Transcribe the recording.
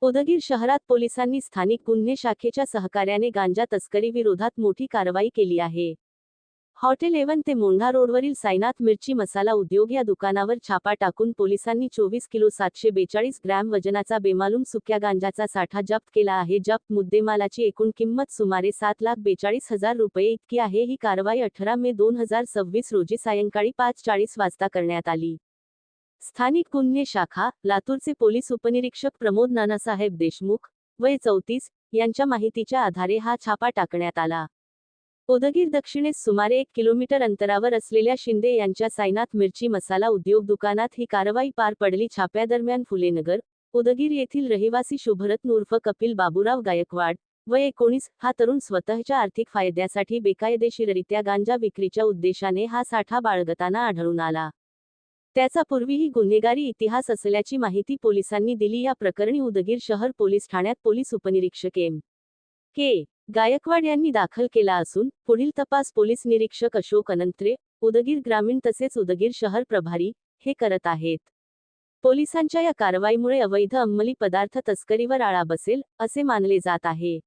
उदगीर शहरात पोलिसांनी स्थानिक गुन्हे शाखेच्या सहकार्याने गांजा तस्करी विरोधात मोठी कारवाई केली आहे. हॉटेल एवन ते मोंढा रोडवरील साईनाथ मिरची मसाला उद्योग या दुकानावर छापा टाकून पोलिसांनी 24 किलो 742 ग्रॅम वजनाचा बेमालूम सुक्या गांजाचा साठा जप्त केला आहे. जप्त मुद्देमालाची एकूण किंमत सुमारे 7,42,000 रुपये इतकी आहे. ही कारवाई 18 मे 2026 रोजी सायंकाळी 5:40 वाजता करण्यात आली. स्थानिक गुन्हे शाखा, लातूरचे पोलीस उपनिरीक्षक प्रमोद नानासाहेब देशमुख, वय 34, यांच्या माहितीच्या आधारे हा छापा टाकण्यात आला. उदगीर दक्षिणेस सुमारे 1 किलोमीटर अंतरावर असलेल्या शिंदे यांच्या साईनाथ मिरची मसाला उद्योग दुकानात ही कारवाई पार पडली. छाप्यादरम्यान फुलेनगर, उदगीर येथील रहिवासी शुभरत्न उर्फ कपिल बाबूराव गायकवाड, वय 19, हा तरुण स्वतःच्या आर्थिक फायद्यासाठी बेकायदेशीररित्या गांजा विक्रीच्या उद्देशाने हा साठा बाळगताना आढळून आला. त्याचा पूर्वीही गुन्हेगारी इतिहास असल्याची माहिती पोलिसांनी दिली. या प्रकरणी उदगीर शहर पोलीस ठाण्यात पोलीस उपनिरीक्षक एम. के. गायकवाड यांनी दाखल केला असून पुढील तपास पोलीस निरीक्षक अशोक अनंत्रे, उदगीर ग्रामीण तसेच उदगीर शहर प्रभारी हे करत आहेत. पोलिसांच्या या कारवाईमुळे अवैध अंमली पदार्थ तस्करीवर आळा बसेल, असे मानले जात आहे.